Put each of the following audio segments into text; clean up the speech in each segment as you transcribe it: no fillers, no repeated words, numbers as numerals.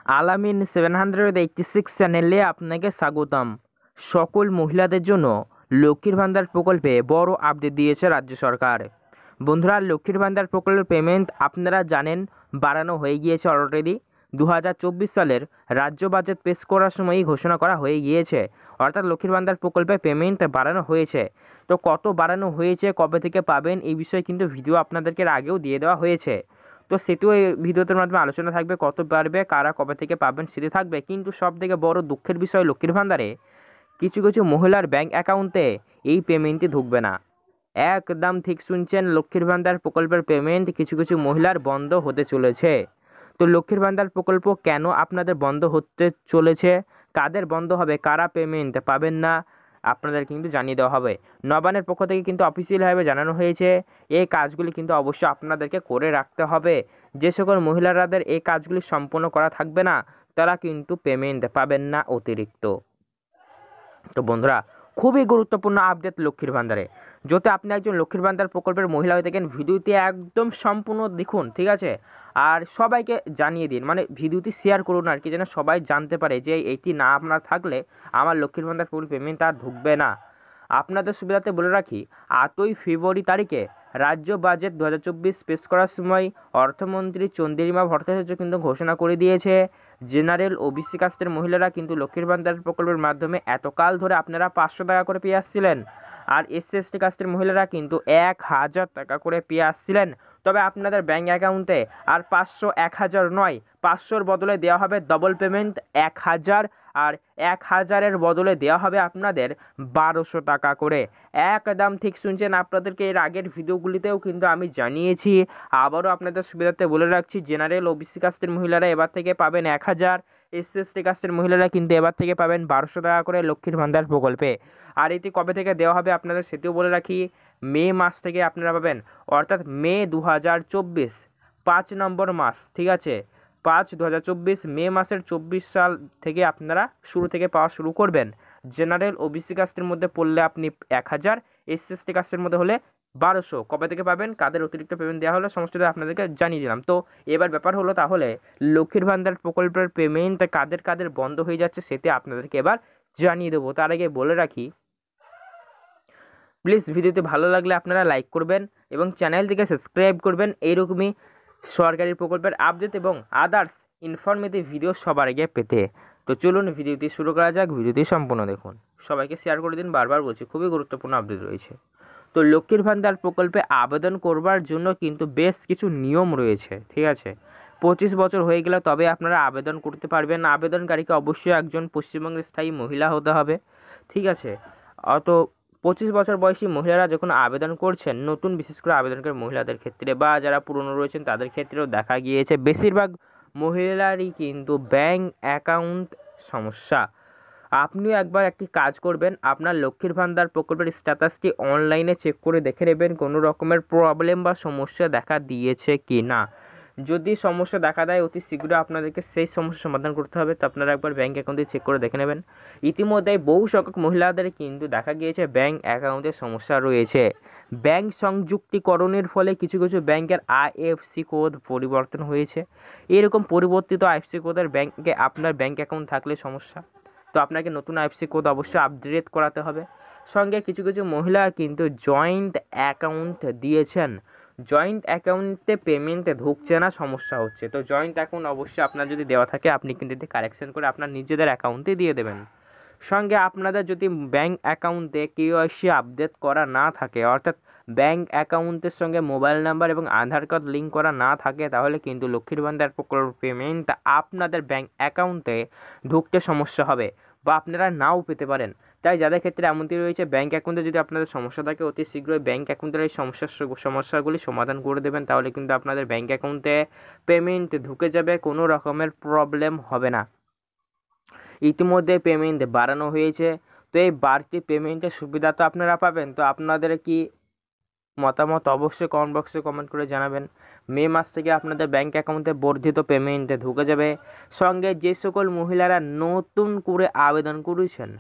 আলামিন 786 চ্যানেলে আপনাকে স্বাগতম। সকল মহিলাদের জন্য লক্ষ্মীর ভান্ডার প্রকল্পে বড় আপডেট দিয়েছে রাজ্য সরকার। বন্ধুরা, লক্ষ্মীর ভান্ডার প্রকল্পের পেমেন্ট আপনারা জানেন বাড়ানো হয়ে গিয়েছে অলরেডি। 2024 সালের রাজ্য বাজেট পেশ করার সময়ই ঘোষণা করা হয়ে গিয়েছে, অর্থাৎ লক্ষ্মীর ভান্ডার প্রকল্পে পেমেন্ট বাড়ানো হয়েছে। তো কত বাড়ানো হয়েছে, কবে থেকে পাবেন, এই বিষয়ে কিন্তু ভিডিও আপনাদেরকে আগেও দিয়ে দেওয়া হয়েছে। তো সেটিও এই ভিডিওটার মাধ্যমে আলোচনা থাকবে, কত বাড়বে, কারা কবে থেকে পাবেন সেটি থাকবে। কিন্তু সব থেকে বড় দুঃখের বিষয়, লক্ষ্মীর ভান্ডারে কিছু কিছু মহিলার ব্যাংক অ্যাকাউন্টে এই পেমেন্টটি ঢুকবে না। একদম ঠিক শুনছেন, লক্ষ্মীর ভান্ডার প্রকল্পের পেমেন্ট কিছু কিছু মহিলার বন্ধ হতে চলেছে। তো লক্ষ্মীর ভান্ডার প্রকল্প কেন আপনাদের বন্ধ হতে চলেছে, কাদের বন্ধ হবে, কারা পেমেন্ট পাবেন না, আপনাদের কিন্তু জানিয়ে দেওয়া হবে। নবান্নের পক্ষ থেকে কিন্তু অফিসিয়ালভাবে জানানো হয়েছে এই কাজগুলি কিন্তু অবশ্যই আপনাদেরকে করে রাখতে হবে। যে সকল মহিলাদের এই কাজগুলি সম্পূর্ণ করা থাকবে না তারা কিন্তু পেমেন্ট পাবেন না অতিরিক্ত। তো বন্ধুরা, খুবই গুরুত্বপূর্ণ আপডেট লক্ষ্মীর ভান্ডারে। যদি আপনি একজন লক্ষ্মীর ভান্ডার প্রকল্পের মহিলা হয়ে থাকেন, ভিডিওটি একদম সম্পূর্ণ দেখুন, ঠিক আছে? আর সবাইকে জানিয়ে দিন, মানে ভিডিওটি শেয়ার করুন আর কি, যেন সবাই জানতে পারে যে এইটি না আপনার থাকলে আমার লক্ষ্মীর ভান্ডার প্রকল্প পেমেন্ট আর ঢুকবে না। আপনাদের সুবিধাতে বলে রাখি, 8ই ফেব্রুয়ারি তারিখে রাজ্য বাজেট 2024 পেশ করার সময় অর্থমন্ত্রী চন্দ্রিমা ভট্টাচার্য কিন্তু ঘোষণা করে দিয়েছে, জেনারেল ওবিসি কাস্টের মহিলারা কিন্তু লক্ষ্মীর ভান্ডার প্রকল্পের মাধ্যমে এতকাল ধরে আপনারা 500 টাকা করে পেয়ে আসছিলেন, আর এসসি এসটি কাস্টের মহিলারা কিন্তু 1000 টাকা করে পেয়ে আসছিলেন। তবে আপনাদের ব্যাঙ্ক অ্যাকাউন্টে আর 500 1000 নয়, 500-র বদলে দেওয়া হবে ডবল পেমেন্ট 1000, আর 1000-এর বদলে দেওয়া হবে আপনাদের 1200 টাকা করে। একদম ঠিক শুনছেন, আপনাদেরকে এর আগের ভিডিওগুলিতেও কিন্তু আমি জানিয়েছি, আবারও আপনাদের সুবিধার্থে বলে রাখছি, জেনারেল ওবিসি কাস্টের মহিলারা এবার থেকে পাবেন 1000, এসসি এসটি কাস্টের মহিলারা কিন্তু এবার থেকে পাবেন 1200 টাকা করে লক্ষ্মীর ভান্ডার প্রকল্পে। আর এটি কবে থেকে দেওয়া হবে আপনাদের সেটিও বলে রাখি, মে মাস থেকে আপনারা পাবেন, অর্থাৎ মে 2024, 5 নম্বর মাস, ঠিক আছে? 5/2024, মে মাসের 24 সাল থেকে আপনারা শুরু থেকে পাওয়া শুরু করবেন। জেনারেল ওবিসি কাস্টের মধ্যে পড়লে আপনি 1000, এসসি এসটি কাস্টের মধ্যে হলে 1200। কবে থেকে পাবেন, কাদের অতিরিক্ত পেমেন্ট দেওয়া হলো, সমস্তটা আপনাদেরকে জানিয়ে দিলাম। তো এবার ব্যাপার হলো, তাহলে লক্ষ্মীর ভান্ডার প্রকল্পের পেমেন্ট কাদের কাদের বন্ধ হয়ে যাচ্ছে সেটি আপনাদেরকে এবার জানিয়ে দেবো। তার আগে বলে রাখি, প্লিজ ভিডিওতে ভালো লাগলে আপনারা লাইক করবেন এবং চ্যানেলটিকে সাবস্ক্রাইব করবেন এইরকমই সরকারি প্রকল্পের আপডেট এবং আদার্স ইনফরমেটিভ ভিডিও সবার আগে পেতে। তো চলুন ভিডিওটি শুরু করা যাক, ভিডিওটি সম্পূর্ণ দেখুন, সবাইকে শেয়ার করে দিন, বারবার বলছি খুবই গুরুত্বপূর্ণ আপডেট রয়েছে। তো লক্ষ্মীর ভান্ডার প্রকল্পে আবেদন করবার জন্য কিন্তু বেশ কিছু নিয়ম রয়েছে, ঠিক আছে? 25 বছর হয়ে গেলে তবে আপনারা আবেদন করতে পারবেন। আবেদনকারীকে অবশ্যই একজন পশ্চিমবঙ্গের স্থায়ী মহিলা হতে হবে, ঠিক আছে? অত 25 বছর বয়সী মহিলারা যখন আবেদন করছেন, নতুন বিশেষ করে আবেদনকারী মহিলাদের ক্ষেত্রে বা যারা পুরনো রয়েছেন তাদের ক্ষেত্রেও দেখা গিয়েছে বেশিরভাগ মহিলারই কিন্তু ব্যাংক অ্যাকাউন্ট সমস্যা। আপনিও একবার একটি কাজ করবেন, আপনার লক্ষ্মীর ভান্ডার প্রকল্পের স্ট্যাটাসটি অনলাইনে চেক করে দেখে নেবেন কোনো রকমের প্রবলেম বা সমস্যা দেখা দিয়েছে কি না। যদি সমস্যা দেখা দেয় অতি শীঘ্র আপনাদেরকে সেই সমস্যা সমাধান করতে হবে। তো আপনারা একবার ব্যাঙ্ক অ্যাকাউন্টে চেক করে দেখে নেবেন। ইতিমধ্যে বহু সংখ্যক মহিলাদের কিন্তু দেখা গিয়েছে ব্যাঙ্ক অ্যাকাউন্টের সমস্যা রয়েছে। ব্যাঙ্ক সংযুক্তিকরণের ফলে কিছু কিছু ব্যাংকের আইএফসি কোড পরিবর্তন হয়েছে। এরকম পরিবর্তিত আইএফসি কোডের ব্যাংকে আপনার ব্যাঙ্ক অ্যাকাউন্ট থাকলে সমস্যা, তো আপনাকে নতুন আইএফসি কোড অবশ্যই আপডেট করাতে হবে। সঙ্গে কিছু কিছু মহিলা কিন্তু জয়েন্ট অ্যাকাউন্ট দিয়েছেন, জয়েন্ট অ্যাকাউন্টে পেমেন্টে ঢুকছে না, সমস্যা হচ্ছে। তো জয়েন্ট অ্যাকাউন্ট অবশ্যই আপনার যদি দেওয়া থাকে আপনি কিন্তু এটি কারেকশন করে আপনার নিজেদের অ্যাকাউন্টে দিয়ে দেবেন। সঙ্গে আপনাদের যদি ব্যাঙ্ক অ্যাকাউন্টে কেওয়াইসি আপডেট করা না থাকে, অর্থাৎ ব্যাঙ্ক অ্যাকাউন্টের সঙ্গে মোবাইল নাম্বার এবং আধার কার্ড লিঙ্ক করা না থাকে, তাহলে কিন্তু লক্ষ্মীর ভান্ডার প্রকল্প পেমেন্ট আপনাদের ব্যাঙ্ক অ্যাকাউন্টে ঢুকতে সমস্যা হবে বা আপনারা নাও পেতে পারেন। তাই যাদের ক্ষেত্রে এমনটি রয়েছে ব্যাঙ্ক অ্যাকাউন্টে যদি আপনাদের সমস্যা থাকে, অতি শীঘ্রই ব্যাঙ্ক অ্যাকাউন্টের এই সমস্যাগুলি সমাধান করে দেবেন, তাহলে কিন্তু আপনাদের ব্যাঙ্ক অ্যাকাউন্টে পেমেন্ট ঢুকে যাবে, কোনো রকমের প্রবলেম হবে না। ইতিমধ্যে পেমেন্ট বাড়ানো হয়েছে, তো এই বাড়তি পেমেন্টের সুবিধা তো আপনারা পাবেন। তো আপনাদের কি মতামত অবশ্যই কমেন্ট বক্সে কমেন্ট করে জানাবেন। মে মাস থেকে আপনাদের ব্যাঙ্ক অ্যাকাউন্টে বর্ধিত পেমেন্টে ঢুকে যাবে। সঙ্গে যে সকল মহিলারা নতুন করে আবেদন করেছেন,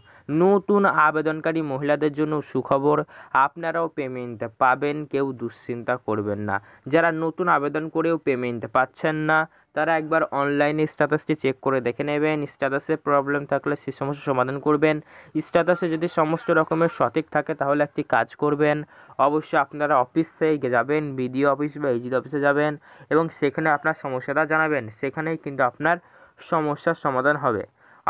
নতুন আবেদনকারী মহিলাদের জন্য সুখবর, আপনারাও পেমেন্ট পাবেন, কেউ দুশ্চিন্তা করবেন না। যারা নতুন আবেদন করেও পেমেন্ট পাচ্ছেন না তারা একবার অনলাইনে স্ট্যাটাসটি চেক করে দেখে নেবেন। স্ট্যাটাসে প্রবলেম থাকলে সেই সমস্যার সমাধান করবেন। স্ট্যাটাসে যদি সমস্ত রকমের সঠিক থাকে তাহলে একটি কাজ করবেন, অবশ্যই আপনারা অফিসে যাবেন, বিডিও অফিস বা এজিড অফিসে যাবেন এবং সেখানে আপনার সমস্যাটা জানাবেন। সেখানেই কিন্তু আপনার সমস্যার সমাধান হবে।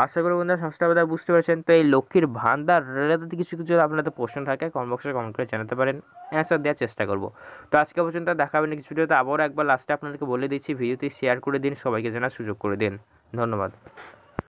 আশা করি বন্ধুরা সমস্যাটা বোধহয় বুঝতে পারছেন। তো এই লক্ষ্মীর ভান্ডার রিলেটেড কিছু কিছু আপনাদের প্রশ্ন থাকে কমেন্ট বক্সে কমেন্ট করে জানাতে পারেন, অ্যান্সার দেওয়ার চেষ্টা করব। তো আজকে পর্যন্ত দেখাবেন নেক্সট ভিডিওতে। আবারও একবার লাস্টে আপনাদেরকে বলে দিচ্ছি, ভিডিওটি শেয়ার করে দিন, সবাইকে জানার সুযোগ করে দিন। ধন্যবাদ।